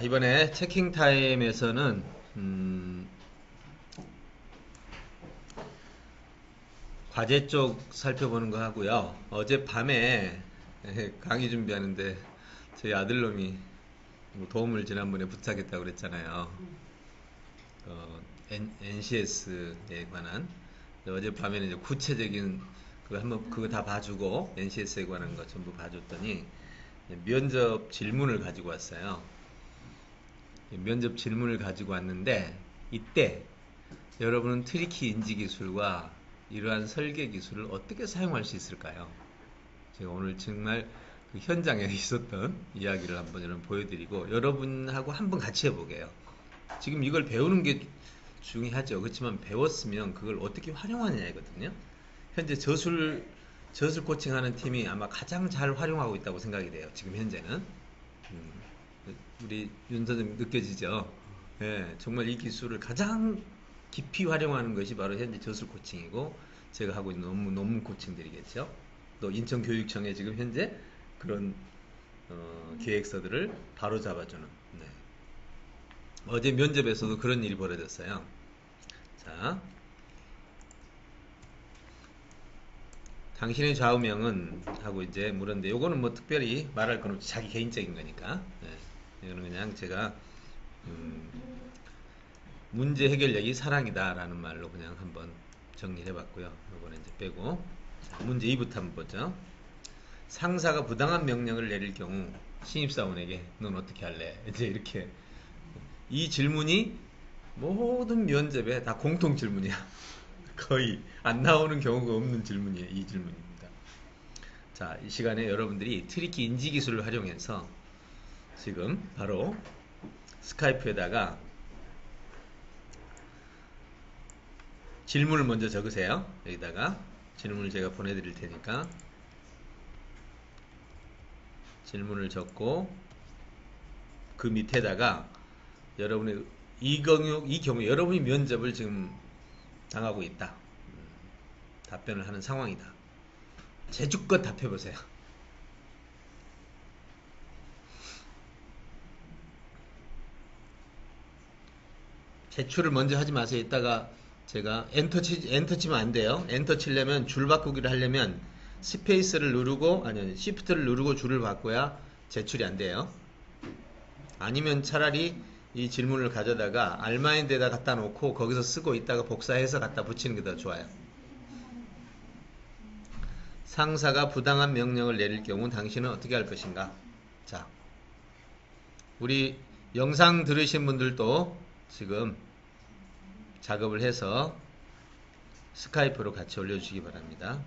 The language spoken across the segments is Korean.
이번에 체킹 타임에서는 과제 쪽 살펴보는 거 하고요. 어젯밤에 강의 준비하는데 저희 아들놈이 뭐 도움을 지난번에 부탁했다고 그랬잖아요. NCS에 관한. 어젯밤에는 이제 구체적인 그거 한번 그거 다 봐주고 NCS에 관한 거 전부 봐줬더니 면접 질문을 가지고 왔어요. 면접 질문을 가지고 왔는데 이때 여러분은 트리키 인지 기술과 이러한 설계 기술을 어떻게 사용할 수 있을까요? 제가 오늘 정말 그 현장에 있었던 이야기를 한번 여러분 보여드리고 여러분하고 한번 같이 해보게요. 지금 이걸 배우는 게 중요하죠. 그렇지만 배웠으면 그걸 어떻게 활용하느냐이거든요. 현재 저술 코칭하는 팀이 아마 가장 잘 활용하고 있다고 생각이 돼요. 지금 현재는. 우리 윤 선생님 느껴지죠? 예, 정말 이 기술을 가장 깊이 활용하는 것이 바로 현재 저술 코칭이고 제가 하고 있는 논문 코칭들이겠죠. 또 인천교육청에 지금 현재 그런 계획서들을 바로 잡아주는. 네. 어제 면접에서도 그런 일이 벌어졌어요. 자, 당신의 좌우명은 하고 이제 물었는데 요거는 뭐 특별히 말할 건 없이 자기 개인적인 거니까. 네. 이거는 그냥 제가 문제 해결력이 사랑이다라는 말로 그냥 한번 정리를 해봤고요. 요거는 이제 빼고. 자, 문제 2부터 한번 보죠. 상사가 부당한 명령을 내릴 경우 신입사원에게 넌 어떻게 할래? 이제 이렇게 이 질문이 모든 면접에 다 공통 질문이야. 거의 안 나오는 경우가 없는 질문이에요. 이 질문입니다. 자, 이 시간에 여러분들이 트리키 인지 기술을 활용해서 지금 바로 스카이프에다가 질문을 먼저 적으세요. 여기다가 질문을 제가 보내드릴 테니까 질문을 적고 그 밑에다가 여러분의 이 경우 여러분이 면접을 지금 당하고 있다. 답변을 하는 상황이다. 제주껏 답해보세요. 제출을 먼저 하지 마세요. 이따가 제가 엔터 치면 안 돼요. 엔터 치려면 줄 바꾸기를 하려면 스페이스를 누르고 아니 시프트를 누르고 줄을 바꿔야 제출이 안 돼요. 아니면 차라리 이 질문을 가져다가 알마인드에다 갖다 놓고 거기서 쓰고 있다가 복사해서 갖다 붙이는 게 더 좋아요. 상사가 부당한 명령을 내릴 경우 당신은 어떻게 할 것인가? 자, 우리 영상 들으신 분들도 지금 작업을 해서 스카이프로 같이 올려주시기 바랍니다.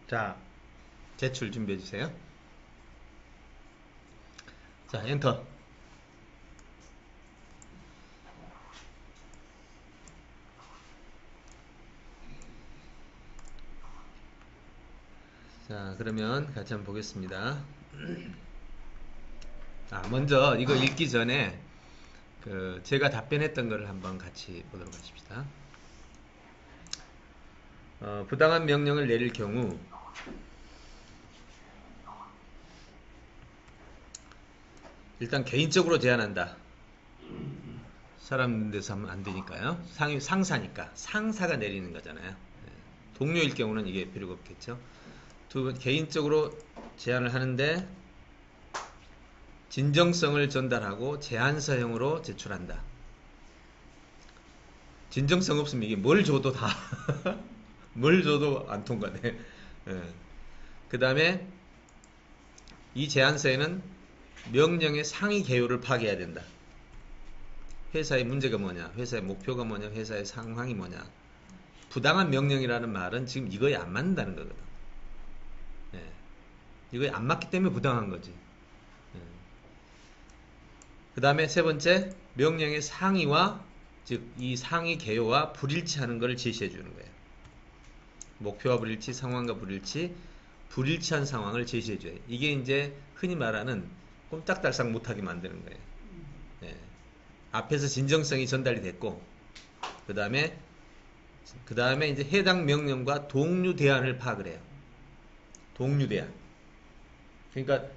자, 제출 준비해 주세요. 자, 엔터. 자, 그러면 같이 한번 보겠습니다. 먼저 이거 읽기 전에 제가 답변했던 거를 한번 같이 보도록 하십시다. 부당한 명령을 내릴 경우 일단 개인적으로 제한한다. 사람 데서 하면 안 되니까요. 상사니까. 상사가 내리는 거잖아요. 동료일 경우는 이게 필요가 없겠죠. 개인적으로 제안을 하는데 진정성을 전달하고 제안서형으로 제출한다. 진정성 없으면 이게 뭘 줘도 다 뭘 줘도 안 통과돼. 그 다음에 이 제안서에는 명령의 상위 개요를 파악해야 된다. 회사의 문제가 뭐냐, 회사의 목표가 뭐냐, 회사의 상황이 뭐냐. 부당한 명령이라는 말은 지금 이거에 안 맞는다는 거거든. 이거에 안 맞기 때문에 부당한 거지. 그 다음에 세 번째, 명령의 상위와 즉 이 상위 개요와 불일치하는 것을 제시해 주는 거예요. 목표와 불일치, 상황과 불일치, 불일치한 상황을 제시해 줘요. 이게 이제 흔히 말하는 꼼짝달싹 못하게 만드는 거예요. 앞에서 진정성이 전달이 됐고, 그 다음에 이제 해당 명령과 동류 대안을 파악을 해요. 동류 대안. 그러니까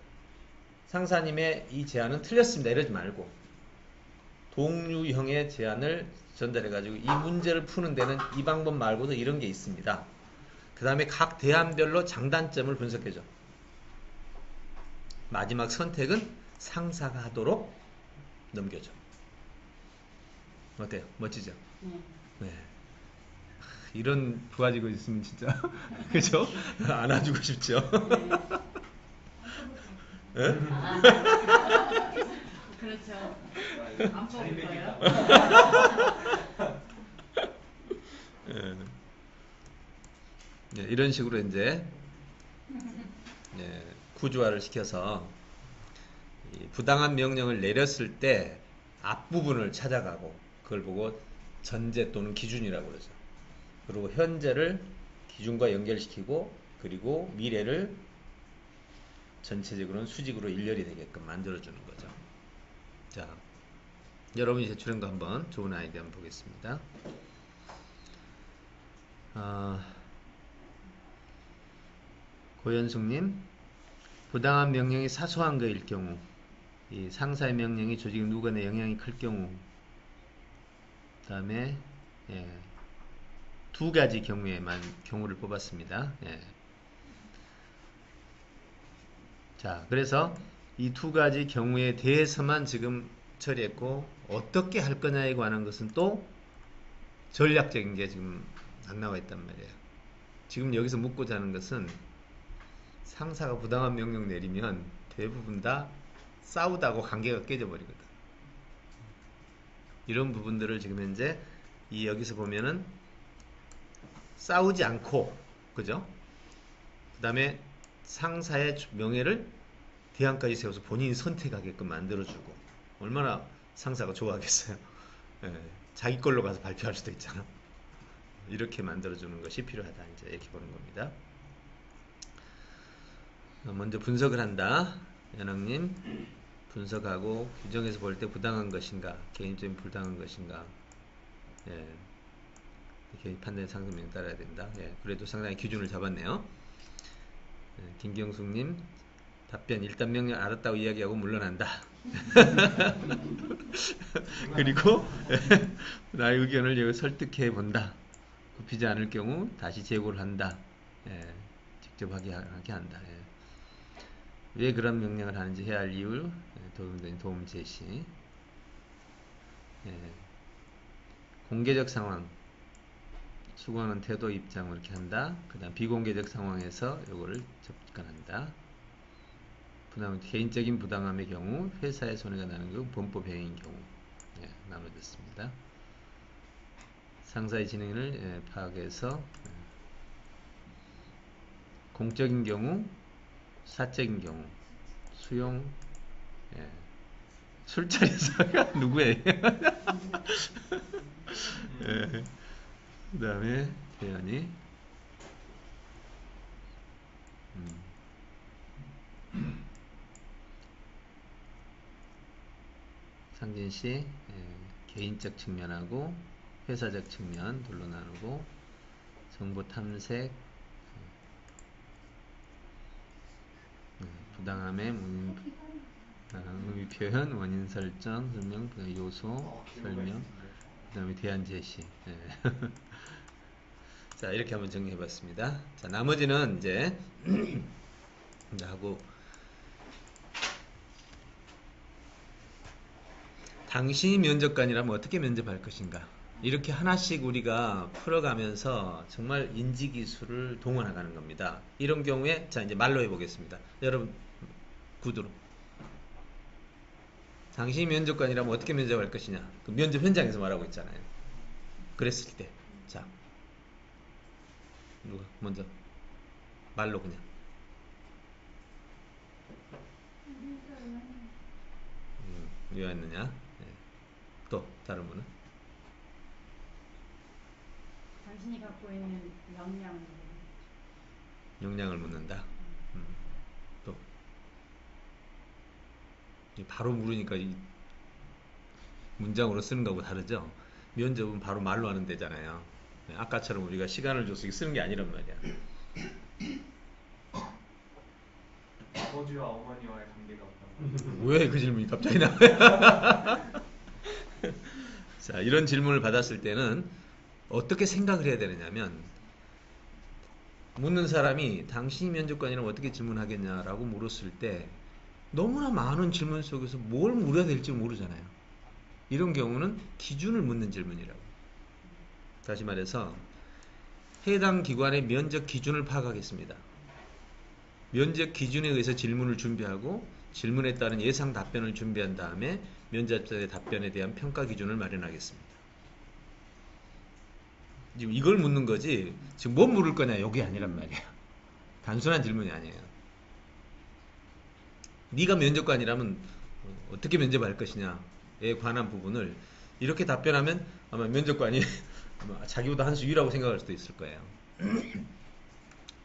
상사님의 이 제안은 틀렸습니다. 이러지 말고 동류형의 제안을 전달해가지고 이 문제를 푸는 데는 이 방법 말고도 이런 게 있습니다. 그 다음에 각 대안별로 장단점을 분석해줘. 마지막 선택은 상사가 하도록 넘겨줘. 어때요? 멋지죠? 네. 이런 부가지고 있으면 진짜 그죠? 안아주고 싶죠? 네? 그렇죠. 안 뽑을 거예요? 네, 이런 식으로 이제 구조화를 시켜서 부당한 명령을 내렸을 때 앞부분을 찾아가고 그걸 보고 전제 또는 기준이라고 그러죠. 그리고 현재를 기준과 연결시키고 그리고 미래를 전체적으로는 수직으로 일렬이 되게끔 만들어주는 거죠. 자, 여러분이 제출한 거 한번 좋은 아이디어 한번 보겠습니다. 고현숙님, 부당한 명령이 사소한 거일 경우, 이 상사의 명령이 조직 누구간에 영향이 클 경우, 그 다음에 두 가지 경우에만 경우를 뽑았습니다. 자, 그래서 이 두 가지 경우에 대해서만 지금 처리했고 어떻게 할 거냐에 관한 것은 또 전략적인 게 지금 안 나와 있단 말이에요. 지금 여기서 묻고자 하는 것은 상사가 부당한 명령 내리면 대부분 다 싸우다고 관계가 깨져버리거든. 이런 부분들을 지금 현재 여기서 보면은 싸우지 않고, 그죠? 그 다음에 상사의 명예를 대안까지 세워서 본인이 선택하게끔 만들어주고, 얼마나 상사가 좋아하겠어요. 자기 걸로 가서 발표할 수도 있잖아. 이렇게 만들어주는 것이 필요하다. 이제 이렇게 보는 겁니다. 먼저 분석을 한다. 연학님, 분석하고 규정에서 볼 때 부당한 것인가, 개인적인 불당한 것인가, 개인 판단의 상승명에 따라야 된다. 그래도 상당히 기준을 잡았네요. 김경숙님 답변 일단 명령 알았다고 이야기하고 물러난다. 그리고 나의 의견을 여기 설득해 본다. 굽히지 않을 경우 다시 제고를 한다. 직접 하게 한다. 왜 그런 명령을 하는지 해야 할 이유, 도움 제시. 공개적 상황, 수고하는 태도, 입장을 이렇게 한다. 그 다음 비공개적 상황에서 요거를 접근한다. 부담, 개인적인 부당함의 경우, 회사에 손해가 나는 경우, 범법 행위인 경우 나눠졌습니다. 상사의 진행을 파악해서 공적인 경우, 사적인 경우, 수용, 술자리에서 누구예요? 그 다음에 대현이 상진씨 개인적 측면하고 회사적 측면 둘로 나누고 정보 탐색 부당함의 의미 표현 원인 설정 설명 요소 설명 그 다음에 대안 제시 자 이렇게 한번 정리해 봤습니다. 자 나머지는 이제 하고 당신이 면접관이라면 어떻게 면접할 것인가 이렇게 하나씩 우리가 풀어가면서 정말 인지기술을 동원해가는 겁니다. 이런 경우에 자 이제 말로 해보겠습니다. 여러분 구두로 당신이 면접관이라면 어떻게 면접할 것이냐 그 면접 현장에서 말하고 있잖아요. 그랬을 때 자 누가 먼저 말로 그냥 왜 왔느냐 또 다른 분은 당신이 갖고 있는 역량을 묻는다. 또 바로 물으니까 이 문장으로 쓰는 거하고 다르죠. 면접은 바로 말로 하는 데잖아요. 아까처럼 우리가 시간을 줘서 쓰는 게 아니란 말이야. 아버지와 어머니와의 관계가 어떤가? 왜 그 질문이 갑자기 나와요? 자, 이런 질문을 받았을 때는 어떻게 생각을 해야 되느냐면 묻는 사람이 당신이 면접관이라면 어떻게 질문하겠냐라고 물었을 때 너무나 많은 질문 속에서 뭘 물어야 될지 모르잖아요. 이런 경우는 기준을 묻는 질문이라고. 다시 말해서 해당 기관의 면접 기준을 파악하겠습니다. 면접 기준에 의해서 질문을 준비하고 질문에 따른 예상 답변을 준비한 다음에 면접자의 답변에 대한 평가 기준을 마련하겠습니다. 지금 이걸 묻는 거지 지금 뭐 물을 거냐 여기 아니란 말이야. 단순한 질문이 아니에요. 네가 면접관이라면 어떻게 면접할 것이냐에 관한 부분을 이렇게 답변하면 아마 면접관이 아마 자기보다 한 수 위라고 생각할 수도 있을 거예요.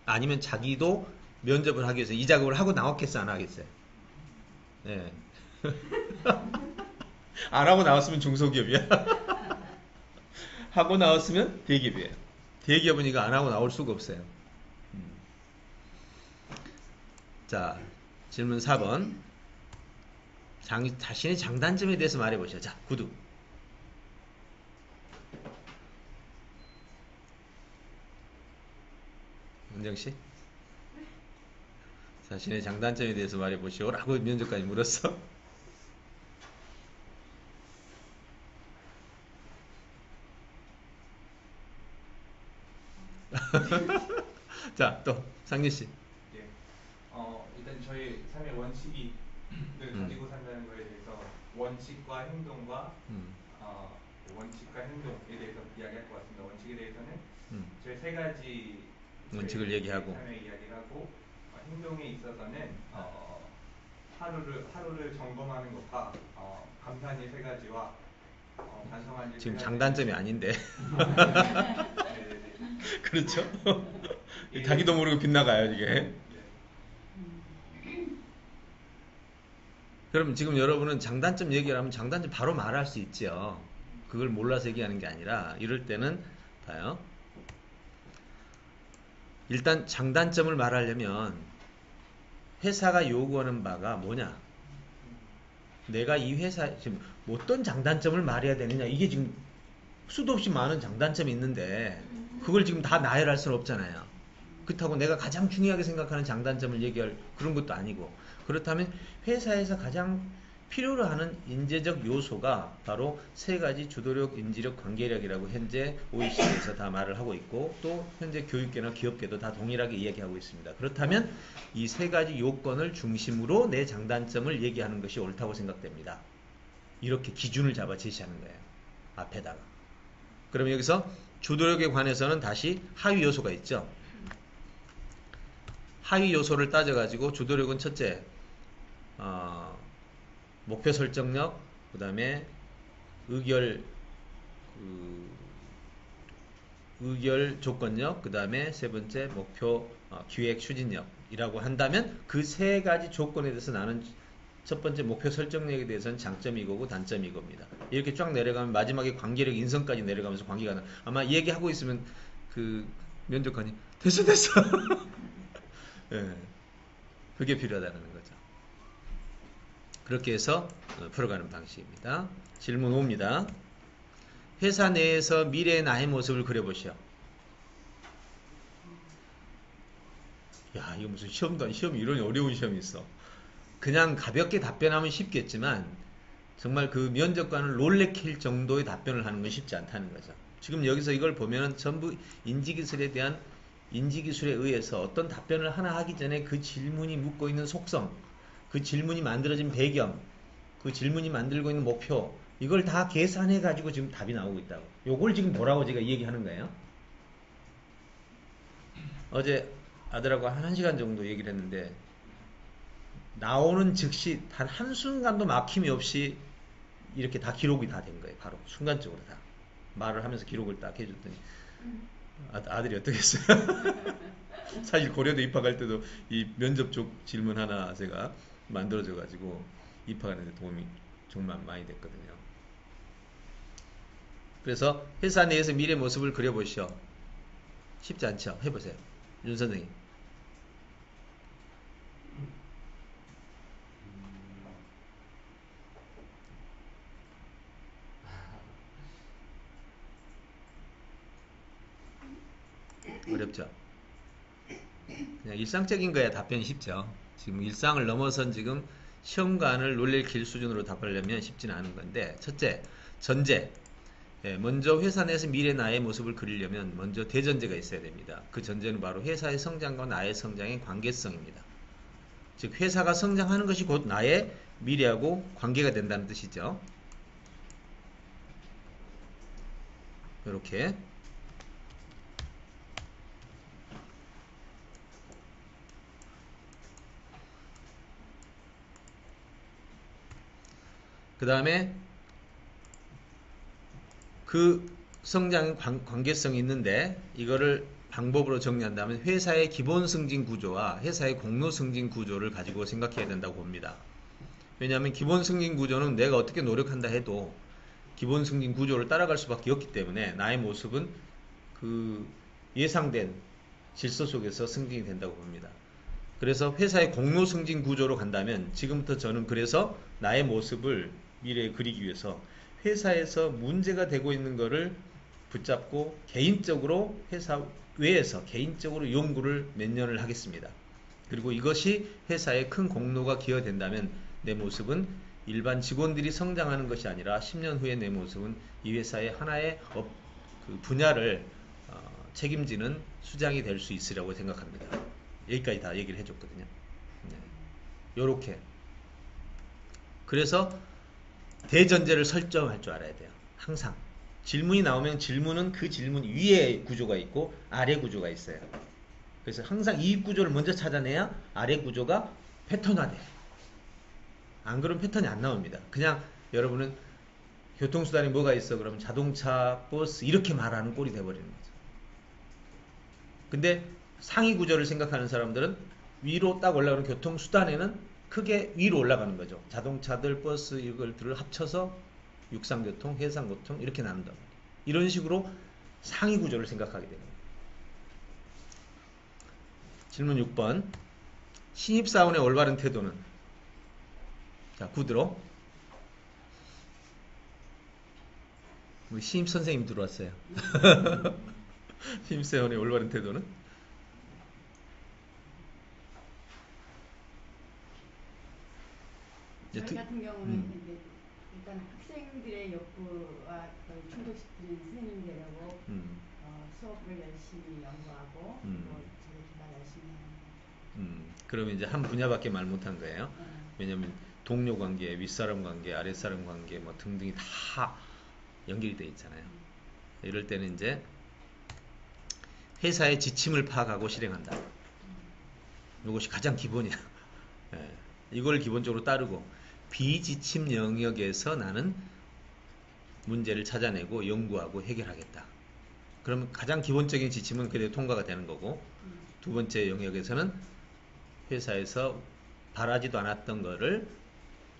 아니면 자기도 면접을 하기 위해서 이 작업을 하고 나왔겠어 안 하겠어요? 네. 안 하고 나왔으면 중소기업이야. 하고 나왔으면 대기업이에요. 대기업은 이거 안 하고 나올 수가 없어요. 자, 질문 4번. 자신의 장단점에 대해서 말해보시죠. 자, 구두. 은정씨? 자신의 장단점에 대해서 말해보시오. 라고 면접관이 물었어. 자, 또 상진씨. 예. 일단 저희 삶의 원칙을 가지고 산다는 거에 대해서 원칙과 행동과 원칙과 행동에 대해서 이야기할 것 같습니다. 원칙에 대해서는 저희 세 가지 원칙을 얘기하고 삶의 이야기를 하고 행동에 있어서는 하루를 점검하는 것과 감사한 일 세 가지와 반성한 일 지금 세 가지. 장단점이 아닌데. 네네네. 그렇죠? 예. 자기도 모르고 빗나가요 이게. 그럼 지금 여러분은 장단점 얘기를 하면 장단점 바로 말할 수 있죠. 그걸 몰라서 얘기하는 게 아니라 이럴 때는 봐요. 일단 장단점을 말하려면 회사가 요구하는 바가 뭐냐? 내가 이 회사 지금 어떤 장단점을 말해야 되느냐? 이게 지금 수도 없이 많은 장단점이 있는데 그걸 지금 다 나열할 수는 없잖아요. 그렇다고 내가 가장 중요하게 생각하는 장단점을 얘기할 그런 것도 아니고, 그렇다면 회사에서 가장 필요로 하는 인재적 요소가 바로 세 가지 주도력, 인지력, 관계력이라고 현재 OECD에서 다 말을 하고 있고, 또 현재 교육계나 기업계도 다 동일하게 이야기하고 있습니다. 그렇다면 이 세 가지 요건을 중심으로 내 장단점을 얘기하는 것이 옳다고 생각됩니다. 이렇게 기준을 잡아 제시하는 거예요. 앞에다가. 그러면 여기서 주도력에 관해서는 다시 하위 요소가 있죠. 하위 요소를 따져가지고 주도력은 첫째, 목표 설정력, 그 다음에 의결 조건력, 그 다음에 세 번째 목표 기획 추진력이라고 한다면 그 세 가지 조건에 대해서 나는 첫 번째 목표 설정력에 대해서는 장점이 이거고 단점이 이겁니다. 이렇게 쫙 내려가면 마지막에 관계력 인성까지 내려가면서 관계가 아마 얘기하고 있으면 그 면접관이 됐어 네, 그게 필요하다는 거죠. 그렇게 해서 풀어가는 방식입니다. 질문 5입니다. 회사 내에서 미래의 나의 모습을 그려보시오. 야, 이거 무슨 시험도 아니 시험이 이런 어려운 시험이 있어. 그냥 가볍게 답변하면 쉽겠지만 정말 그 면접관을 놀래킬 정도의 답변을 하는 건 쉽지 않다는 거죠. 지금 여기서 이걸 보면 전부 인지기술에 대한 인지기술에 의해서 어떤 답변을 하나 하기 전에 그 질문이 묻고 있는 속성, 그 질문이 만들어진 배경, 그 질문이 만들고 있는 목표, 이걸 다 계산해 가지고 지금 답이 나오고 있다고. 요걸 지금 뭐라고 제가 얘기하는 거예요? 어제 아들하고 한 1시간 정도 얘기를 했는데 나오는 즉시 단 한순간도 막힘이 없이 이렇게 다 기록이 다 된 거예요. 바로 순간적으로 다 말을 하면서 기록을 딱 해줬더니 아들이 어떻게 했어요? 사실 고려대 입학할 때도 이 면접 쪽 질문 하나 제가 만들어줘 가지고 입학하는데 도움이 정말 많이 됐거든요. 그래서 회사 내에서 미래 모습을 그려보시오. 쉽지 않죠? 해보세요. 윤 선생님. 어렵죠? 그냥 일상적인 거야 답변이 쉽죠. 지금 일상을 넘어선 지금 시험관을 놀래킬 수준으로 답하려면 쉽지는 않은 건데, 첫째, 전제. 먼저 회사 내에서 미래 나의 모습을 그리려면 먼저 대전제가 있어야 됩니다. 그 전제는 바로 회사의 성장과 나의 성장의 관계성입니다. 즉 회사가 성장하는 것이 곧 나의 미래하고 관계가 된다는 뜻이죠. 이렇게 그 다음에 그 성장 관계성이 있는데 이거를 방법으로 정리한다면 회사의 기본 승진 구조와 회사의 공로 승진 구조를 가지고 생각해야 된다고 봅니다. 왜냐하면 기본 승진 구조는 내가 어떻게 노력한다 해도 기본 승진 구조를 따라갈 수밖에 없기 때문에 나의 모습은 그 예상된 질서 속에서 승진이 된다고 봅니다. 그래서 회사의 공로 승진 구조로 간다면 지금부터 저는 그래서 나의 모습을 미래에 그리기 위해서 회사에서 문제가 되고 있는 것을 붙잡고 개인적으로 회사 외에서 개인적으로 연구를 몇 년을 하겠습니다. 그리고 이것이 회사에 큰 공로가 기여된다면 내 모습은 일반 직원들이 성장하는 것이 아니라 10년 후에 내 모습은 이 회사의 하나의 그 분야를 책임지는 수장이 될 수 있으라고 생각합니다. 여기까지 다 얘기를 해줬거든요. 요렇게. 그래서 대전제를 설정할 줄 알아야 돼요. 항상. 질문이 나오면 질문은 그 질문 위에 구조가 있고 아래 구조가 있어요. 그래서 항상 이 구조를 먼저 찾아내야 아래 구조가 패턴화돼요. 안 그러면 패턴이 안 나옵니다. 그냥 여러분은 교통수단이 뭐가 있어? 그러면 자동차, 버스 이렇게 말하는 꼴이 돼버리는 거죠. 근데 상위 구조를 생각하는 사람들은 위로 딱 올라가는 교통수단에는 크게 위로 올라가는 거죠. 자동차들, 버스 이걸들을 합쳐서 육상교통, 해상교통 이렇게 나눈다. 이런 식으로 상위 구조를 생각하게 됩니다. 질문 6번. 신입사원의 올바른 태도는? 자, 구드로. 우리 신입선생님 들어왔어요. 신입사원의 올바른 태도는? 저희 같은 경우는 이제 일단 학생들의 욕구와 그걸 충족시키는 선생님이 되려고 수업을 열심히 연구하고 그리고 자기 개발 열심히 하는 거죠. 그러면 이제 한 분야밖에 말 못한 거예요. 네. 왜냐면 동료 관계, 윗사람 관계, 아랫사람 관계 뭐 등등이 다 연결이 돼 있잖아요. 이럴 때는 이제 회사의 지침을 파악하고 실행한다. 이것이 가장 기본이야. 예, 이걸 기본적으로 따르고 비지침 영역에서 나는 문제를 찾아내고 연구하고 해결하겠다. 그러면 가장 기본적인 지침은 그대로 통과가 되는 거고, 두 번째 영역에서는 회사에서 바라지도 않았던 거를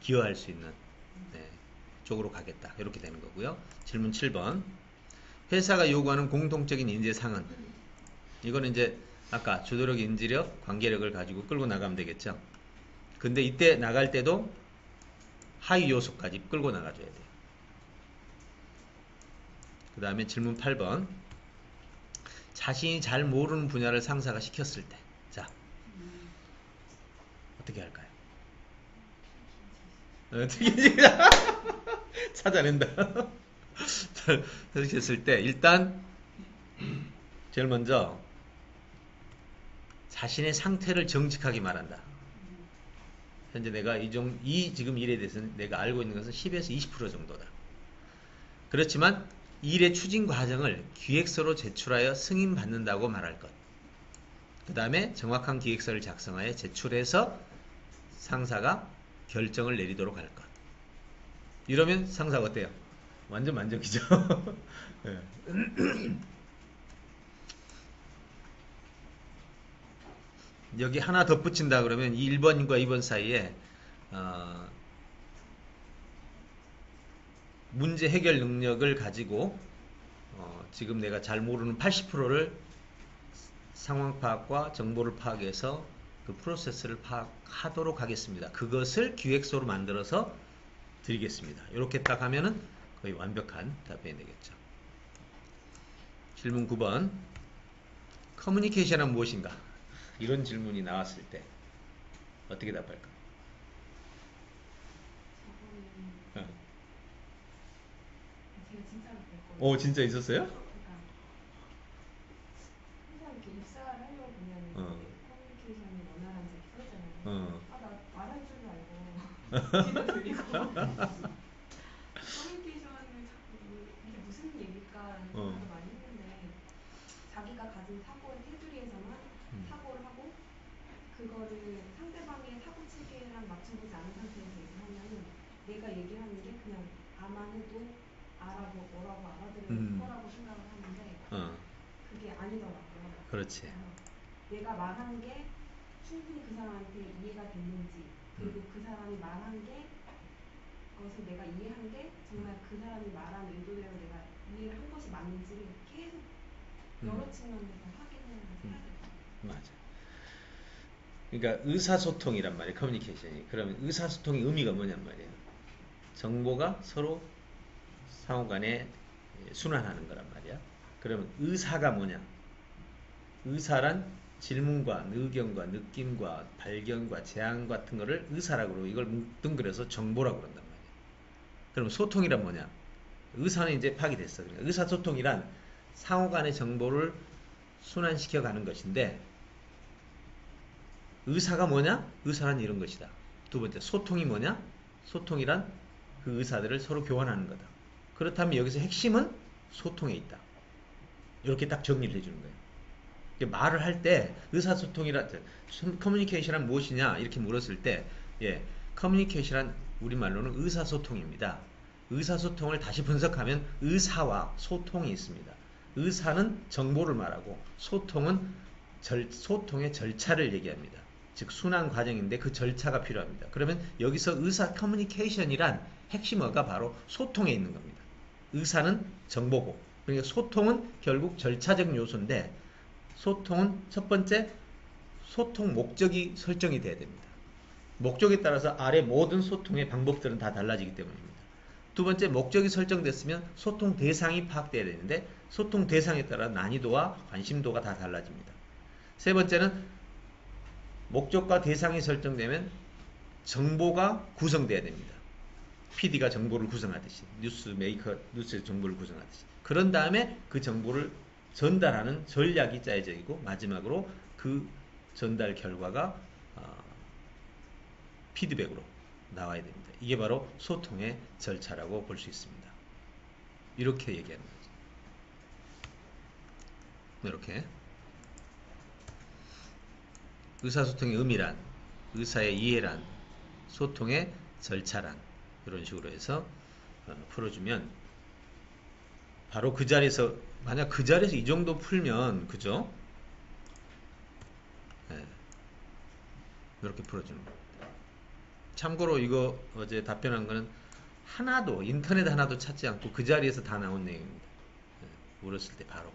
기여할 수 있는 쪽으로 가겠다. 이렇게 되는 거고요. 질문 7번. 회사가 요구하는 공통적인 인재상은? 이거는 이제 아까 주도력, 인지력, 관계력을 가지고 끌고 나가면 되겠죠. 근데 이때 나갈 때도 하위 요소까지 끌고 나가줘야 돼요. 그 다음에 질문 8번. 자신이 잘 모르는 분야를 상사가 시켰을 때, 자, 어떻게 할까요? 어떻게 찾아낸다. 이렇게 했을 때 일단 제일 먼저 자신의 상태를 정직하게 말한다. 현재 내가 이 지금 일에 대해서는 내가 알고 있는 것은 10에서 20% 정도다. 그렇지만 일의 추진 과정을 기획서로 제출하여 승인받는다고 말할 것. 그 다음에 정확한 기획서를 작성하여 제출해서 상사가 결정을 내리도록 할 것. 이러면 상사가 어때요? 완전 만족이죠. 네. 여기 하나 덧붙인다 그러면 1번과 2번 사이에 문제 해결 능력을 가지고 지금 내가 잘 모르는 80%를 상황 파악과 정보를 파악해서 그 프로세스를 파악하도록 하겠습니다. 그것을 기획서로 만들어서 드리겠습니다. 이렇게 딱 하면은 거의 완벽한 답변이 되겠죠. 질문 9번. 커뮤니케이션은 무엇인가? 이런 질문이 나왔을 때 어떻게 답할까? 제가 진짜로 그랬거든요. 오, 진짜 있었어요? 그러니까 항상 이렇게 입사를 하려고 보면 커뮤니케이션이 원활한지 이렇게 써있잖아요. 나 말할 줄도 알고 귀도 들리고 커뮤니케이션을 자꾸 이게 무슨 얘기일까라는 생각을 많이 했는데 자기가 가진 사고의 테두리에서만 사고를 하고 그거를 상대방의 사고 체계랑 맞춰보지 않은 상태에서 얘기하면은 내가 얘기하는 게 그냥 아만 해도 알아보고 뭐라고 알아들을 거라고 생각을 하는데 그게 아니더라고요. 그렇지. 내가 말한 게 충분히 그 사람한테 이해가 됐는지 그리고 그 사람이 말한 게 그것을 내가 이해한 게 정말 그 사람이 말한 의도대로 내가 이해를 한 것이 맞는지를 계속 여러 측면에서 확인을 해야 돼요. 맞아. 그러니까 의사소통이란 말이에요. 커뮤니케이션이. 그러면 의사소통의 의미가 뭐냔 말이에요. 정보가 서로 상호간에 순환하는 거란 말이야. 그러면 의사가 뭐냐? 의사란 질문과 의견과 느낌과 발견과 제안 같은 거를 의사라고 그러고 이걸 뭉뚱그려서 정보라고 그런단 말이야. 그럼 소통이란 뭐냐? 의사는 이제 파악됐어. 그러니까 의사소통이란 상호간의 정보를 순환시켜 가는 것인데 의사가 뭐냐? 의사란 이런 것이다. 두 번째, 소통이 뭐냐? 소통이란 그 의사들을 서로 교환하는 거다. 그렇다면 여기서 핵심은 소통에 있다. 이렇게 딱 정리를 해주는 거예요. 말을 할 때 의사소통이란 커뮤니케이션은 무엇이냐 이렇게 물었을 때 커뮤니케이션은 우리말로는 의사소통입니다. 의사소통을 다시 분석하면 의사와 소통이 있습니다. 의사는 정보를 말하고 소통은 소통의 절차를 얘기합니다. 즉 순환 과정인데 그 절차가 필요합니다. 그러면 여기서 의사 커뮤니케이션이란 핵심어가 바로 소통에 있는 겁니다. 의사는 정보고 그러니까 소통은 결국 절차적 요소인데 소통은 첫 번째 소통 목적이 설정이 돼야 됩니다. 목적에 따라서 아래 모든 소통의 방법들은 다 달라지기 때문입니다. 두 번째, 목적이 설정됐으면 소통 대상이 파악돼야 되는데 소통 대상에 따라 난이도와 관심도가 다 달라집니다. 세 번째는 목적과 대상이 설정되면 정보가 구성돼야 됩니다. PD가 정보를 구성하듯이, 뉴스의 정보를 구성하듯이. 그런 다음에 그 정보를 전달하는 전략이 짜여져 있고 마지막으로 그 전달 결과가 피드백으로 나와야 됩니다. 이게 바로 소통의 절차라고 볼 수 있습니다. 이렇게 얘기하는 거죠. 이렇게 의사소통의 의미란, 의사의 이해란, 소통의 절차란 이런 식으로 해서 풀어주면 바로 그 자리에서 만약 그 자리에서 이 정도 풀면 그죠? 네. 이렇게 풀어주는 겁니다. 참고로 이거 어제 답변한 거는 하나도 인터넷 하나도 찾지 않고 그 자리에서 다 나온 내용입니다. 네. 물었을 때 바로.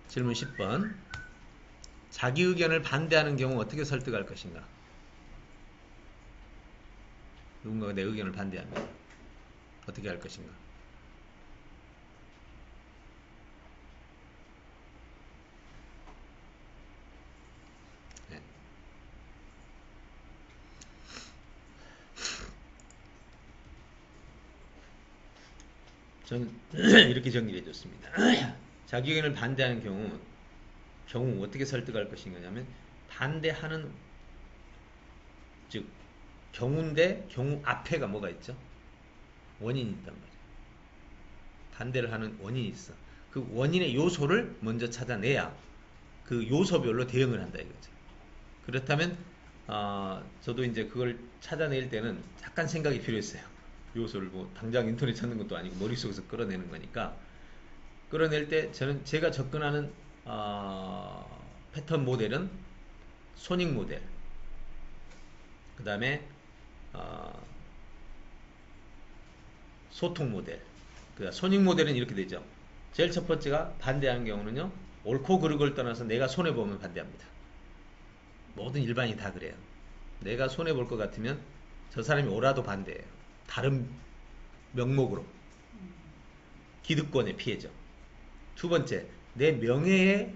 질문 10번. 자기 의견을 반대하는 경우 어떻게 설득할 것인가? 누군가가 내 의견을 반대합니다. 어떻게 할 것인가? 네. 저는 이렇게 정리해 줬습니다. 자기 의견을 반대하는 경우 어떻게 설득할 것인가냐면 반대하는 즉 경우인데 경우 앞에가 뭐가 있죠? 원인이 있단 말이에요. 반대를 하는 원인이 있어. 그 원인의 요소를 먼저 찾아내야 그 요소별로 대응을 한다 이거죠. 그렇다면 저도 이제 그걸 찾아낼 때는 약간 생각이 필요했어요. 요소를 뭐 당장 인터넷 찾는 것도 아니고 머릿속에서 끌어내는 거니까 끌어낼 때 저는 제가 접근하는 패턴 모델은 손익 모델, 그 다음에 소통 모델. 손익 모델은 이렇게 되죠. 제일 첫 번째가 반대하는 경우는요, 옳고 그르고를 떠나서 내가 손해보면 반대합니다. 모든 일반인이 다 그래요. 내가 손해볼 것 같으면 저 사람이 오라도 반대해요. 다른 명목으로. 기득권의 피해죠. 두 번째, 내 명예에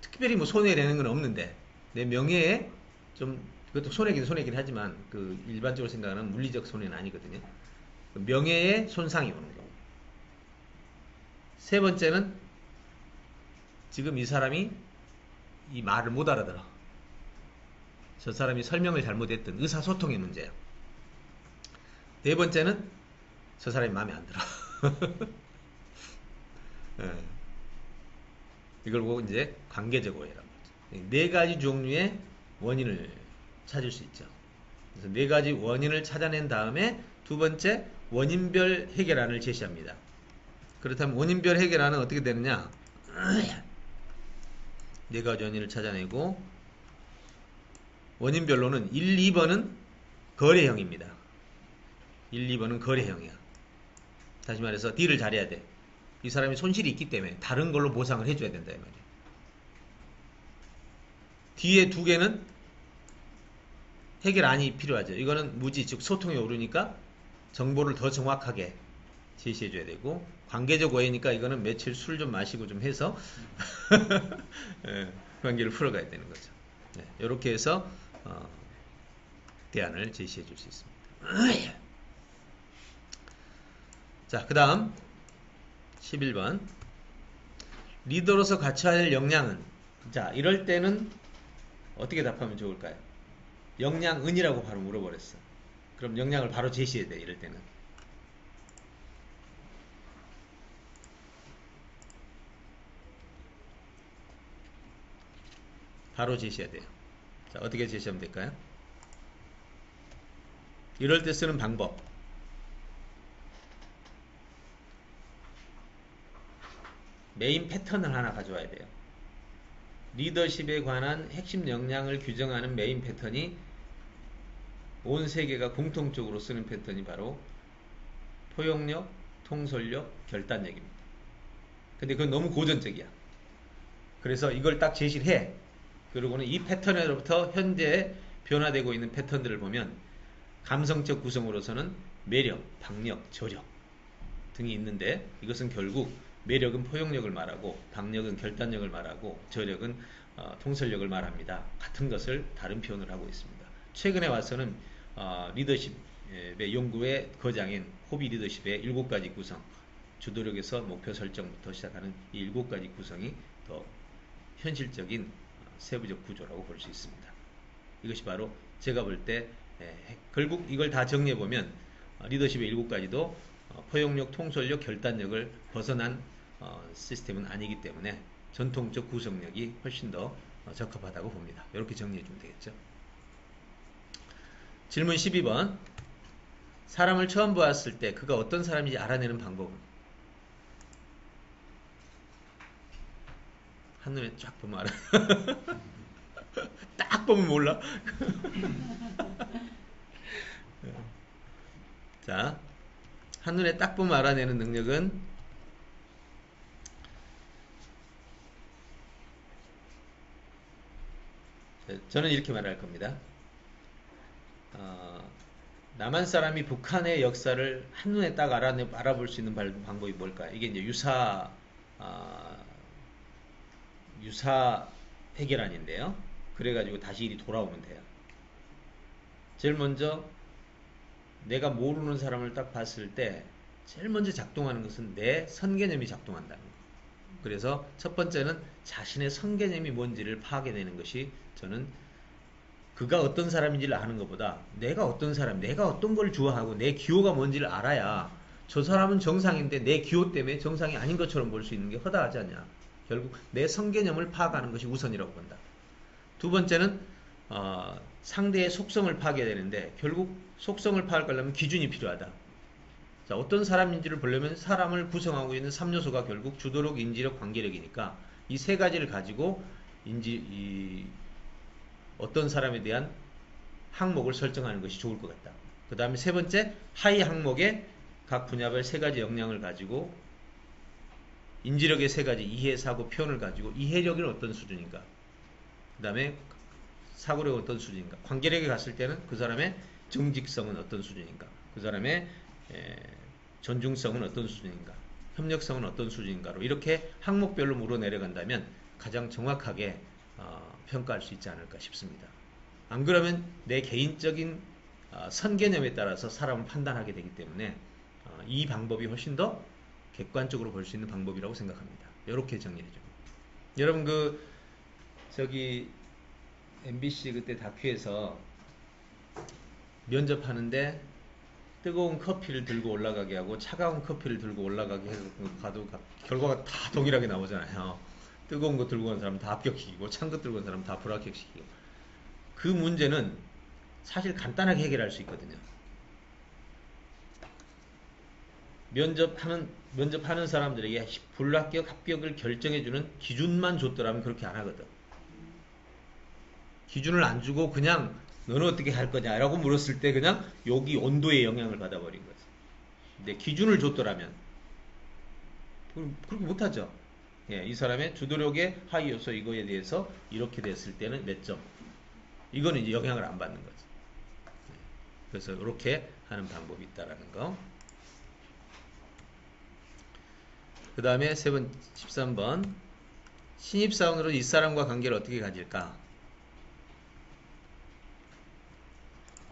특별히 뭐 손해내는 건 없는데 내 명예에 좀, 그것도 손해긴 하지만 그 일반적으로 생각하는 물리적 손해는 아니거든요. 명예에 손상이 오는 경우. 세 번째는 지금 이 사람이 이 말을 못 알아들어. 저 사람이 설명을 잘못했던 의사소통의 문제예요. 네 번째는 저 사람이 마음에 안 들어. 네. 이걸 보고 이제 관계적 오해라고 하죠. 네 가지 종류의 원인을 찾을 수 있죠. 그래서 네 가지 원인을 찾아낸 다음에 두 번째 원인별 해결안을 제시합니다. 그렇다면 원인별 해결안은 어떻게 되느냐? 네 가지 원인을 찾아내고 원인별로는 1, 2번은 거래형입니다. 1, 2번은 거래형이야. 다시 말해서 딜을 잘해야 돼. 이 사람이 손실이 있기 때문에 다른 걸로 보상을 해줘야 된다 이 말이야. 뒤에 두 개는 해결안이 필요하죠. 이거는 무지, 즉 소통이 오르니까 정보를 더 정확하게 제시해줘야 되고, 관계적 오해니까 이거는 며칠 술 좀 마시고 좀 해서 관계를 풀어가야 되는 거죠. 네, 이렇게 해서 대안을 제시해줄 수 있습니다. 자, 그 다음 11번. 리더로서 갖춰야 할 역량은? 자, 이럴 때는 어떻게 답하면 좋을까요? 역량은이라고 바로 물어버렸어. 그럼 역량을 바로 제시해야 돼, 이럴 때는. 바로 제시해야 돼요. 자, 어떻게 제시하면 될까요? 이럴 때 쓰는 방법. 메인 패턴을 하나 가져와야 돼요. 리더십에 관한 핵심 역량을 규정하는 메인 패턴이 온 세계가 공통적으로 쓰는 패턴이 바로 포용력, 통솔력, 결단력입니다. 근데 그건 너무 고전적이야. 그래서 이걸 딱 제시를 해. 그리고는 이 패턴으로부터 현재 변화되고 있는 패턴들을 보면 감성적 구성으로서는 매력, 박력, 저력 등이 있는데 이것은 결국 매력은 포용력을 말하고 박력은 결단력을 말하고 저력은 통솔력을 말합니다. 같은 것을 다른 표현을 하고 있습니다. 최근에 와서는 리더십의 연구의 거장인 호비 리더십의 7가지 구성, 주도력에서 목표 설정부터 시작하는 이 7가지 구성이 더 현실적인 세부적 구조라고 볼 수 있습니다. 이것이 바로 제가 볼 때 결국 이걸 다 정리해보면 리더십의 7가지도 포용력, 통솔력, 결단력을 벗어난 시스템은 아니기 때문에 전통적 구성력이 훨씬 더 적합하다고 봅니다. 이렇게 정리해주면 되겠죠. 질문 12번. 사람을 처음 보았을 때 그가 어떤 사람인지 알아내는 방법은? 한눈에 쫙 보면 알아. 딱 보면 몰라. 자, 한눈에 딱 보면 알아내는 능력은 저는 이렇게 말할 겁니다. 남한 사람이 북한의 역사를 한눈에 딱 알아볼 수 있는 방법이 뭘까요? 이게 이제 유사 해결안인데요. 그래가지고 다시 일이 돌아오면 돼요. 제일 먼저 내가 모르는 사람을 딱 봤을 때 제일 먼저 작동하는 것은 내 선개념이 작동한다는 거. 그래서 첫 번째는 자신의 선개념이 뭔지를 파악해내는 것이 저는 그가 어떤 사람인지를 아는 것보다 내가 어떤 사람, 내가 어떤 걸 좋아하고 내 기호가 뭔지를 알아야 저 사람은 정상인데 내 기호 때문에 정상이 아닌 것처럼 볼 수 있는 게 허다하지 않냐. 결국 내 선개념을 파악하는 것이 우선이라고 본다. 두 번째는 상대의 속성을 파악해야 되는데 결국 속성을 파악하려면 기준이 필요하다. 자, 어떤 사람인지를 보려면 사람을 구성하고 있는 3요소가 결국 주도력, 인지력, 관계력이니까 이 세 가지를 가지고 어떤 사람에 대한 항목을 설정하는 것이 좋을 것 같다. 그 다음에 세 번째, 하위 항목의 각 분야별 세 가지 역량을 가지고 인지력의 세 가지 이해, 사고, 표현을 가지고 이해력은 어떤 수준인가, 그 다음에 사고력은 어떤 수준인가, 관계력에 갔을 때는 그 사람의 정직성은 어떤 수준인가, 그 사람의 전중성은 어떤 수준인가, 협력성은 어떤 수준인가로 이렇게 항목별로 물어 내려간다면 가장 정확하게 평가할 수 있지 않을까 싶습니다. 안 그러면 내 개인적인 선개념에 따라서 사람을 판단하게 되기 때문에 이 방법이 훨씬 더 객관적으로 볼 수 있는 방법이라고 생각합니다. 이렇게 정리해줘. 여러분 MBC 그때 다큐에서 면접하는데 뜨거운 커피를 들고 올라가게 하고 차가운 커피를 들고 올라가게 해서 가도 결과가 다 동일하게 나오잖아요. 뜨거운 거 들고 온 사람 다 합격시키고 찬 거 들고 온 사람 다 불합격시키고. 그 문제는 사실 간단하게 해결할 수 있거든요. 면접하는 사람들에게 불합격, 합격을 결정해주는 기준만 줬더라면 그렇게 안 하거든. 기준을 안 주고 그냥 너는 어떻게 할 거냐라고 물었을 때 그냥 여기 온도에 영향을 받아버린 거지. 근데 기준을 줬더라면 그렇게 못하죠. 예, 이 사람의 주도력의 하위 요소 이거에 대해서 이렇게 됐을 때는 몇 점. 이거는 이제 영향을 안 받는 거죠. 그래서 이렇게 하는 방법이 있다라는 거. 그 다음에 13번. 신입사원으로 이 사람과 관계를 어떻게 가질까?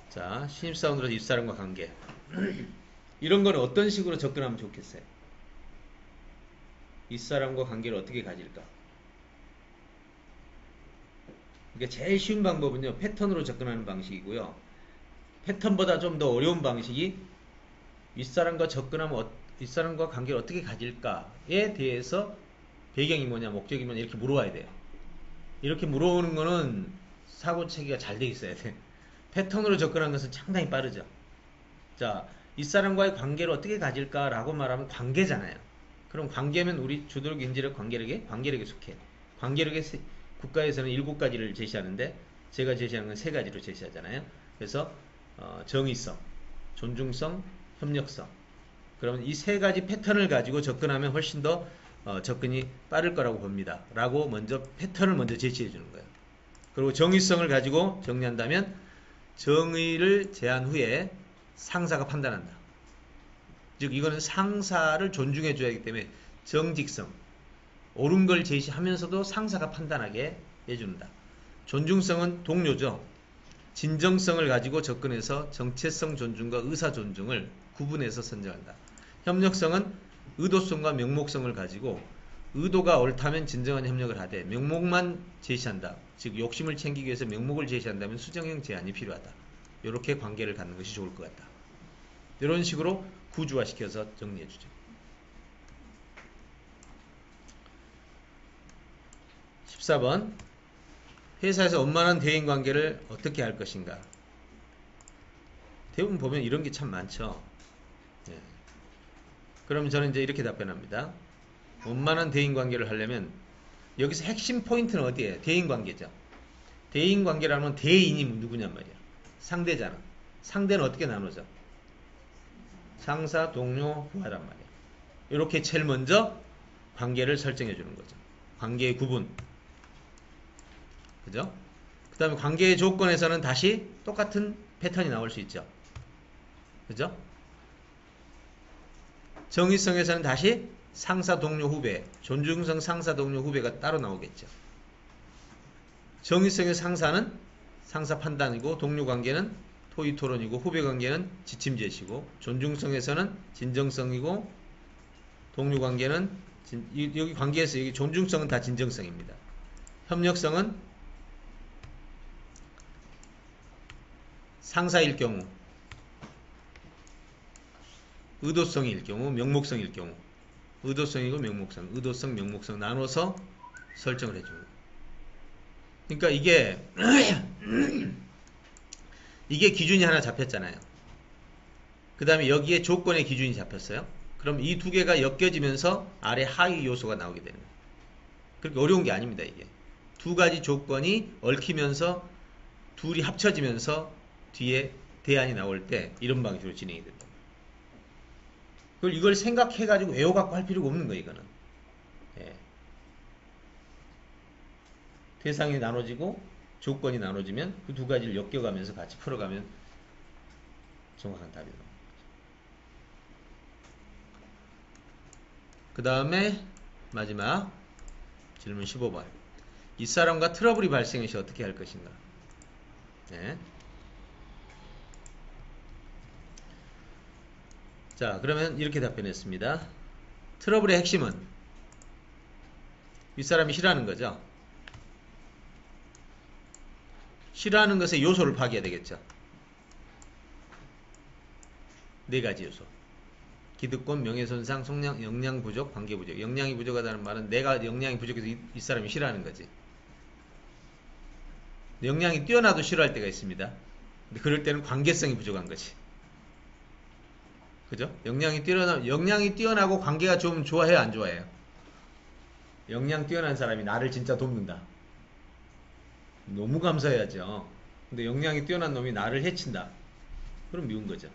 자, 신입사원으로 이 사람과 관계. 이런 거는 어떤 식으로 접근하면 좋겠어요? 이 사람과 관계를 어떻게 가질까? 그러니까 제일 쉬운 방법은요, 패턴으로 접근하는 방식이고요. 패턴보다 좀 더 어려운 방식이 이 사람과 이 사람과 관계를 어떻게 가질까에 대해서 배경이 뭐냐, 목적이 뭐냐 이렇게 물어와야 돼요. 이렇게 물어오는 거는 사고체계가 잘 돼 있어야 돼. 패턴으로 접근하는 것은 상당히 빠르죠. 자, 이 사람과의 관계를 어떻게 가질까라고 말하면 관계잖아요. 그럼 관계면 우리 주도력, 인지력, 관계력에 속해. 관계력의 국가에서는 7가지를 제시하는데 제가 제시하는 건 3가지로 제시하잖아요. 그래서 정의성, 존중성, 협력성. 그러면 이 3가지 패턴을 가지고 접근하면 훨씬 더 접근이 빠를 거라고 봅니다. 라고 먼저 패턴을 먼저 제시해 주는 거예요. 그리고 정의성을 가지고 정리한다면 정의를 제한 후에 상사가 판단한다. 즉 이거는 상사를 존중해 줘야 하기 때문에 정직성, 옳은 걸 제시하면서도 상사가 판단하게 해준다. 존중성은 동료죠. 진정성을 가지고 접근해서 정체성 존중과 의사 존중을 구분해서 선정한다. 협력성은 의도성과 명목성을 가지고 의도가 옳다면 진정한 협력을 하되 명목만 제시한다. 즉 욕심을 챙기기 위해서 명목을 제시한다면 수정형 제한이 필요하다. 이렇게 관계를 갖는 것이 좋을 것 같다. 이런 식으로 구조화시켜서 정리해주죠. 14번 회사에서 원만한 대인관계를 어떻게 할 것인가. 대부분 보면 이런 게 참 많죠. 예. 그럼 저는 이제 이렇게 답변합니다. 원만한 대인관계를 하려면 여기서 핵심 포인트는 어디예요? 대인관계죠. 대인관계라면 대인이 누구냔 말이야. 상대잖아. 상대는 어떻게 나누죠? 상사, 동료, 부하란 말이야. 이렇게 제일 먼저 관계를 설정해 주는 거죠. 관계의 구분. 그죠? 그 다음에 관계의 조건에서는 다시 똑같은 패턴이 나올 수 있죠. 그죠? 정의성에서는 다시 상사, 동료, 후배, 존중성 상사, 동료, 후배가 따로 나오겠죠. 정의성의 상사는 상사 판단이고 동료 관계는 토의 토론이고 후배 관계는 지침 제시고 존중성에서는 진정성이고 동료 관계는 여기 관계에서 여기 존중성은 다 진정성입니다. 협력성은 상사일 경우, 의도성일 경우, 명목성일 경우, 의도성이고 명목성, 의도성, 명목성 나눠서 설정을 해줍니다. 그러니까 이게 기준이 하나 잡혔잖아요. 그 다음에 여기에 조건의 기준이 잡혔어요. 그럼 이 두 개가 엮여지면서 아래 하위 요소가 나오게 되는 거예요. 그렇게 어려운 게 아닙니다. 이게 두 가지 조건이 얽히면서 둘이 합쳐지면서 뒤에 대안이 나올 때 이런 방식으로 진행이 된다. 이걸 생각해가지고 외워갖고 할 필요가 없는 거예요. 이거는. 예. 대상이 나눠지고 조건이 나눠지면 그 두 가지를 엮여가면서 같이 풀어가면 정확한 답이 나옵니다. 그 다음에 마지막 질문 15번. 이 사람과 트러블이 발생할 시 어떻게 할 것인가. 네. 자, 그러면 이렇게 답변했습니다. 트러블의 핵심은 윗사람이 싫어하는 거죠. 싫어하는 것의 요소를 파악해야 되겠죠. 네 가지 요소. 기득권, 명예손상, 속량, 역량 부족, 관계 부족. 역량이 부족하다는 말은 내가 역량이 부족해서 이 사람이 싫어하는 거지. 역량이 뛰어나도 싫어할 때가 있습니다. 근데 그럴 때는 관계성이 부족한 거지. 그죠? 역량이 뛰어나고 관계가 좀 좋아해요, 안 좋아해요? 역량 뛰어난 사람이 나를 진짜 돕는다. 너무 감사해야죠. 근데 역량이 뛰어난 놈이 나를 해친다. 그럼 미운 거죠.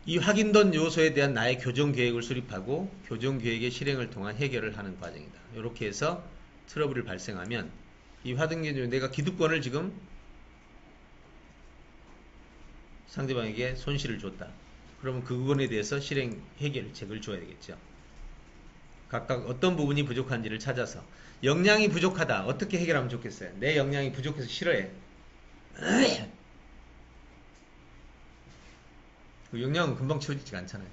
이 확인된 요소에 대한 나의 교정 계획을 수립하고 교정 계획의 실행을 통한 해결을 하는 과정이다. 이렇게 해서 트러블이 발생하면 이 화등기 중에 내가 기득권을 지금 상대방에게 손실을 줬다. 그러면 그 부분에 대해서 실행 해결책을 줘야 되겠죠. 각각 어떤 부분이 부족한지를 찾아서 역량이 부족하다. 어떻게 해결하면 좋겠어요? 내 역량이 부족해서 싫어해. 그 역량은 금방 채워지지가 않잖아요.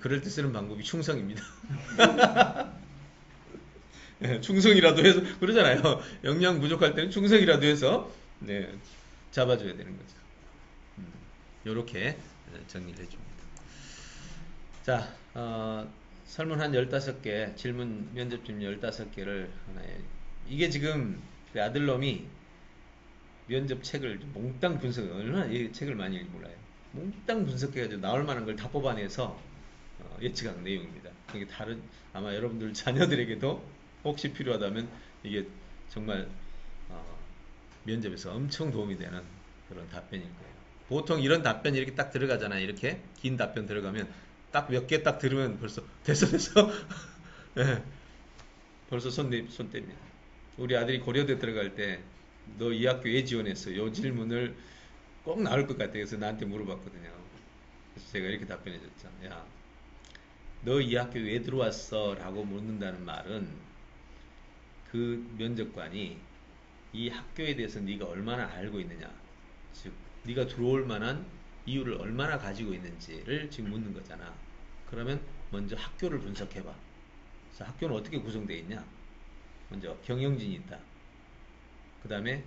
그럴 때 쓰는 방법이 충성입니다. 충성이라도 해서 그러잖아요. 역량 부족할 때는 충성이라도 해서 잡아줘야 되는 거죠. 요렇게 정리를 해줍니다. 자, 설문 한 15개, 질문, 면접 질문 15개를 하나에, 이게 지금 그 아들놈이 면접 책을 몽땅 분석, 얼마나 이 책을 많이 몰라요. 몽땅 분석해가지고 나올 만한 걸 다 뽑아내서 예측한 내용입니다. 이게 다른, 아마 여러분들 자녀들에게도 혹시 필요하다면 이게 정말 면접에서 엄청 도움이 되는 그런 답변일 거예요. 보통 이런 답변이 이렇게 딱 들어가잖아요. 이렇게 긴 답변 들어가면 딱 몇 개 딱 들으면 벌써 됐어. 네. 벌써 손 뗍니다. 우리 아들이 고려대 들어갈 때 너 이 학교 왜 지원했어? 요 질문을 꼭 나올 것 같아. 그래서 나한테 물어봤거든요. 그래서 제가 이렇게 답변해 줬죠. 야, 너 이 학교 왜 들어왔어? 라고 묻는다는 말은 그 면접관이 이 학교에 대해서 네가 얼마나 알고 있느냐, 즉 네가 들어올 만한 이유를 얼마나 가지고 있는지를 지금 묻는 거잖아. 그러면 먼저 학교를 분석해봐. 그래서 학교는 어떻게 구성되어 있냐? 먼저 경영진이 있다. 그 다음에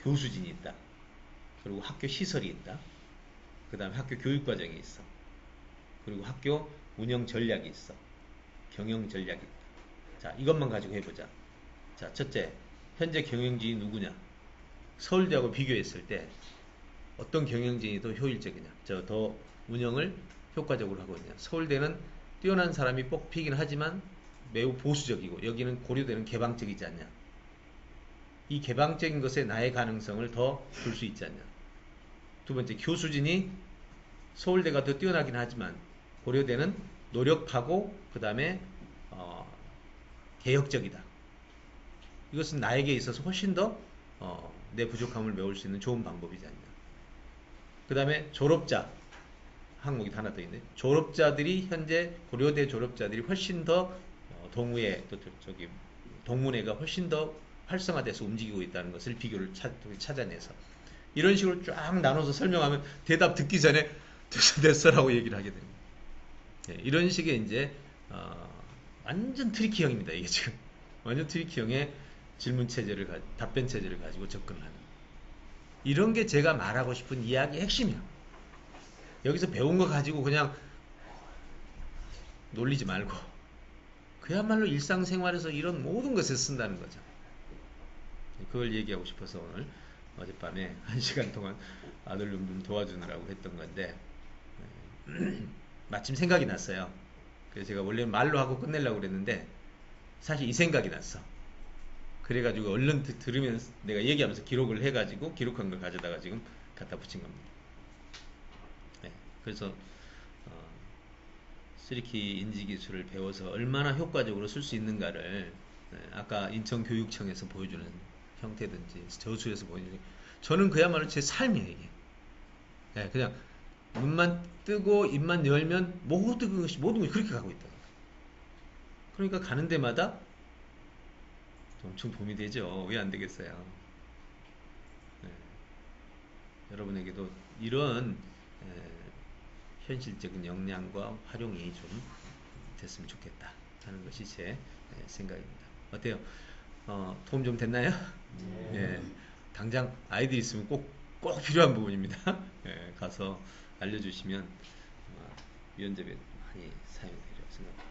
교수진이 있다. 그리고 학교 시설이 있다. 그 다음에 학교 교육과정이 있어. 그리고 학교 운영 전략이 있어. 경영 전략이 있다. 자, 이것만 가지고 해보자. 자, 첫째, 현재 경영진이 누구냐? 서울대하고 비교했을 때 어떤 경영진이 더 효율적이냐? 더 운영을 효과적으로 하고 있냐? 서울대는 뛰어난 사람이 뽑히긴 하지만 매우 보수적이고, 여기는 고려대는 개방적이지 않냐? 이 개방적인 것에 나의 가능성을 더 줄 수 있지 않냐? 두 번째, 교수진이 서울대가 더 뛰어나긴 하지만 고려대는 노력하고 그 다음에 개혁적이다. 이것은 나에게 있어서 훨씬 더 내 부족함을 메울 수 있는 좋은 방법이지 않냐. 그 다음에 졸업자 항목이 하나 더 있는데, 졸업자들이 현재 고려대 졸업자들이 훨씬 더 동우회 또 저기 동문회가 훨씬 더 활성화돼서 움직이고 있다는 것을 비교를 찾아내서 이런 식으로 쫙 나눠서 설명하면 대답 듣기 전에 됐어라고 얘기를 하게 됩니다. 네, 이런 식의 이제 완전 트리키형입니다. 이게 지금 완전 트리키형의 질문 체제를 답변 체제를 가지고 접근하는, 이런 게 제가 말하고 싶은 이야기의 핵심이야. 여기서 배운 거 가지고 그냥 놀리지 말고 그야말로 일상생활에서 이런 모든 것에 쓴다는 거죠. 그걸 얘기하고 싶어서 오늘 어젯밤에 1시간 동안 아들 좀 도와주느라고 했던 건데 마침 생각이 났어요. 그래서 제가 원래 말로 하고 끝내려고 그랬는데 사실 이 생각이 났어. 그래가지고 얼른 들으면서 내가 얘기하면서 기록을 해가지고 기록한 걸 가져다가 지금 갖다 붙인 겁니다. 네, 그래서 3키 인지기술을 배워서 얼마나 효과적으로 쓸 수 있는가를 아까 인천교육청에서 보여주는 형태든지 저수에서 보여주는, 저는 그야말로 제 삶이에요. 이게. 네, 그냥 눈만 뜨고 입만 열면 모든 것이 그렇게 가고 있다. 그러니까 가는 데마다 엄청 도움이 되죠. 왜 안 되겠어요? 네. 여러분에게도 이런 현실적인 역량과 활용이 좀 됐으면 좋겠다 하는 것이 제 생각입니다. 어때요? 도움 좀 됐나요? 네. 예, 당장 아이들이 있으면 꼭 필요한 부분입니다. 예, 가서 알려주시면 면접에 많이 사용이 되리라고 생각합니다.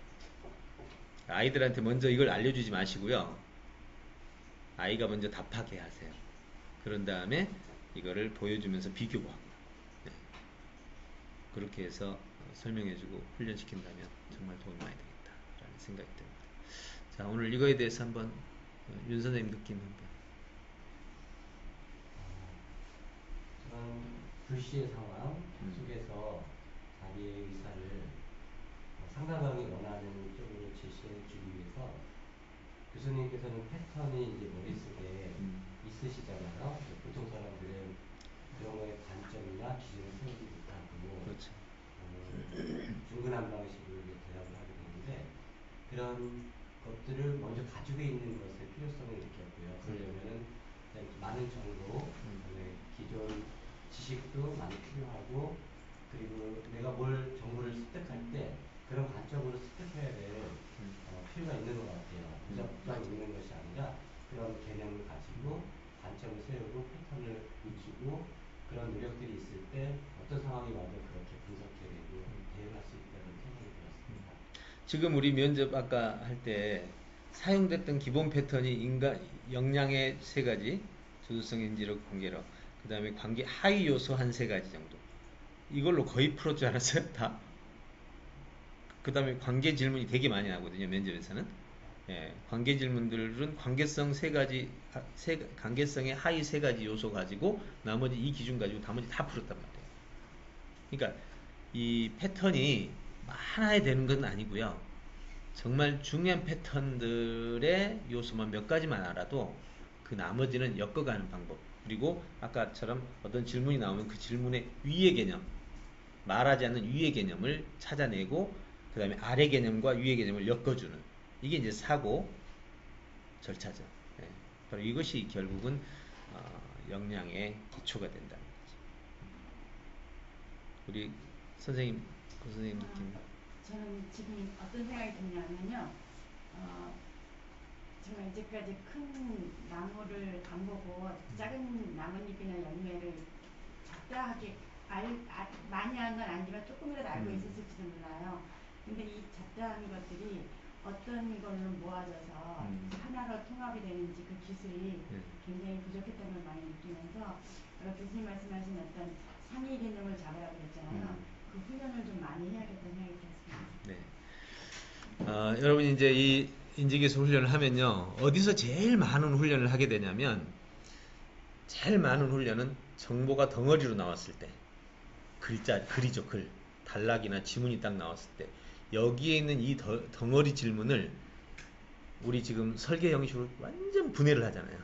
아이들한테 먼저 이걸 알려주지 마시고요. 아이가 먼저 답하게 하세요. 그런 다음에 이거를 보여주면서 비교하고, 네. 그렇게 해서 설명해주고 훈련시킨다면 정말 도움이 많이 되겠다라는 생각이 듭니다. 자, 오늘 이거에 대해서 한번 윤 선생님 느낌 한번. 저는 불시의 상황 속에서 자기의 의사를 상대방이 원하는 쪽으로 제시해 주기 위해서 교수님께서는 패턴이 이제 머릿속에 있으시잖아요. 보통 사람들은 그런 거에 관점이나 기준을 세우지 못하고 그렇죠. 중근한 방식으로 대답을 하게 되는데, 그런 것들을 먼저 가지고 있는 것의 필요성을 느꼈고요. 그러려면은 많은 정보, 기존 지식도 많이 필요하고, 그리고 내가 뭘 정보를 습득할 때 그런 관점으로 습득해야 될 필요가 있는 것 같아요. 무작정 읽는 것이 아니라 그런 개념을 가지고 관점을 세우고 패턴을 익히고 그런 노력들이 있을 때 어떤 상황이 와도 그렇게 분석해내고 대응할 수 있다는 생각이 들었습니다. 지금 우리 면접 아까 할 때 사용됐던 기본 패턴이 인간 역량의 3가지, 조두성, 인지력, 관계력, 그 다음에 관계 하위 요소 한 3가지 정도, 이걸로 거의 풀었지 않았어요? 다? 그 다음에 관계 질문이 되게 많이 나거든요, 면접에서는. 예, 관계 질문들은 관계성 3가지, 관계성의 하위 3가지 요소 가지고 나머지 이 기준 가지고 나머지 다 풀었단 말이에요. 그러니까 이 패턴이 하나에 되는 건 아니고요. 정말 중요한 패턴들의 요소만 몇 가지만 알아도 그 나머지는 엮어가는 방법, 그리고 아까처럼 어떤 질문이 나오면 그 질문의 위의 개념, 말하지 않는 위의 개념을 찾아내고 그 다음에 아래 개념과 위의 개념을 엮어주는, 이게 이제 사고 절차죠. 네. 바로 이것이 결국은 역량의 기초가 된다는 거죠. 우리 선생님, 고 선생님 느낌. 저는 지금 어떤 생각이 드냐면요. 정말 이제까지 큰 나무를 안 보고 작은 나뭇잎이나 열매를 적당하게 많이 한 건 아니지만 조금이라도 알고 있었을지도 몰라요. 근데 이 적당한 것들이 어떤 걸로 모아져서 하나로 통합이 되는지 그 기술이 굉장히 부족했다는 걸 많이 느끼면서 교수님 말씀하신 어떤 상위 개념을 잡으라고 그랬잖아요. 그 훈련을 좀 많이 해야겠다는 생각이 들었습니다. 네. 여러분이 이제 이 인지기술 훈련을 하면요, 어디서 제일 많은 훈련을 하게 되냐면, 제일 많은 훈련은 정보가 덩어리로 나왔을 때, 글이죠, 글. 단락이나 지문이 딱 나왔을 때, 여기에 있는 이 덩어리 질문을 우리 지금 설계 형식으로 완전 분해를 하잖아요.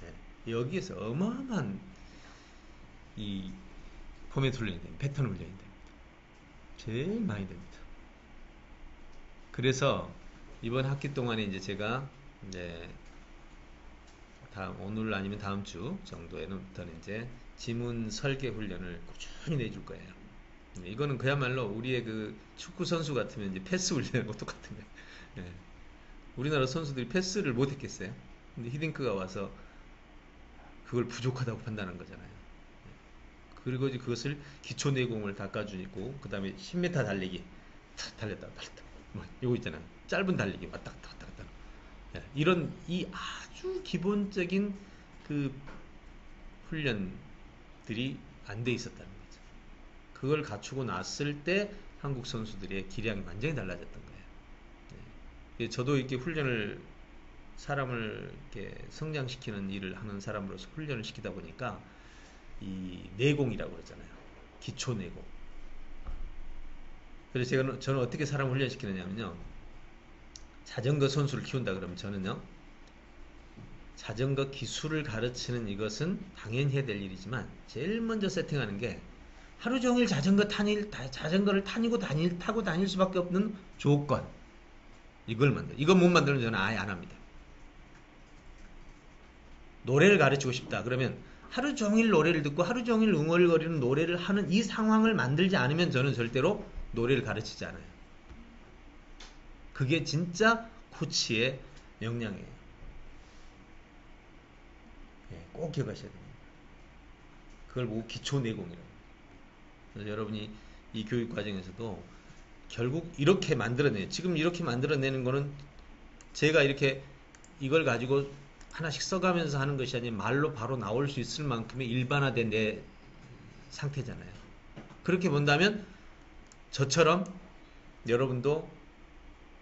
네. 여기에서 어마어마한 이 포맷 훈련이 됩니다. 패턴 훈련이 됩니다. 제일 많이 됩니다. 그래서 이번 학기 동안에 이제 제가 이제 오늘 아니면 다음 주 정도에는부터는 이제 지문 설계 훈련을 꾸준히 내줄 거예요. 이거는 그야말로 우리의 그 축구 선수 같으면 이제 패스 훈련하고 똑같은 거예요. 네. 우리나라 선수들이 패스를 못 했겠어요? 근데 히딩크가 와서 그걸 부족하다고 판단한 거잖아요. 그리고 이제 그것을 기초 내공을 닦아주고, 그 다음에 10m 달리기, 달렸다. 뭐, 요거 있잖아요. 짧은 달리기, 왔다 갔다. 네. 이런, 이 아주 기본적인 그 훈련들이 안 돼 있었다는 거죠. 그걸 갖추고 났을 때 한국 선수들의 기량이 완전히 달라졌던 거예요. 네. 저도 이렇게 훈련을, 사람을 이렇게 성장시키는 일을 하는 사람으로서 훈련을 시키다 보니까 이 내공이라고 그러잖아요. 기초 내공. 그래서 저는 어떻게 사람을 훈련시키느냐면요, 자전거 선수를 키운다 그러면 저는요, 자전거 기술을 가르치는 이것은 당연히 해야 될 일이지만 제일 먼저 세팅하는 게 하루 종일 자전거를 타고 다닐 수밖에 없는 조건, 이걸 이거 못 만들면 저는 아예 안 합니다. 노래를 가르치고 싶다 그러면 하루 종일 노래를 듣고 하루 종일 웅얼거리는 노래를 하는 이 상황을 만들지 않으면 저는 절대로 노래를 가르치지 않아요. 그게 진짜 코치의 역량이에요. 네, 꼭 기억하셔야 됩니다. 그걸 보고 기초 내공이라고. 그래서 여러분이 이 교육 과정에서도 결국 이렇게 만들어내요. 지금 이렇게 만들어내는 거는 제가 이렇게 이걸 가지고 하나씩 써가면서 하는 것이 아니라 말로 바로 나올 수 있을 만큼의 일반화된 내 상태잖아요. 그렇게 본다면 저처럼 여러분도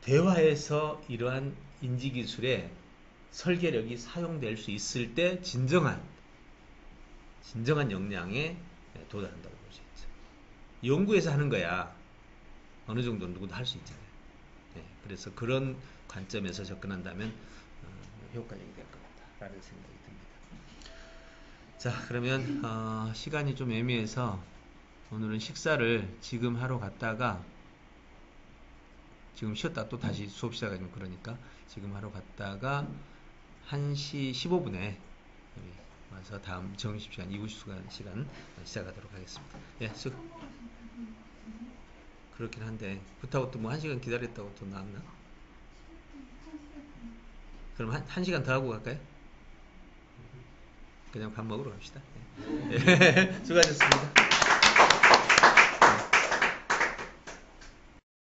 대화에서 이러한 인지기술의 설계력이 사용될 수 있을 때 진정한 역량에 도달한다고 볼 수 있죠. 연구에서 하는 거야 어느 정도 누구도 할 수 있잖아요. 네, 그래서 그런 관점에서 접근한다면 효과적이 될 것 같다라는 생각이 듭니다. 자, 그러면 시간이 좀 애매해서 오늘은 식사를 지금 하러 갔다가 지금 쉬었다 또 다시 수업 시작하면 그러니까 지금 하러 갔다가 1시 15분에 와서 다음 점심시간 이후 시간 시작하도록 하겠습니다. 예, 그렇긴 한데 그렇다고 또 뭐 1시간 기다렸다고 또 나왔나? 그럼 1시간 더 하고 갈까요? 그냥 밥 먹으러 갑시다. 예. 수고하셨습니다.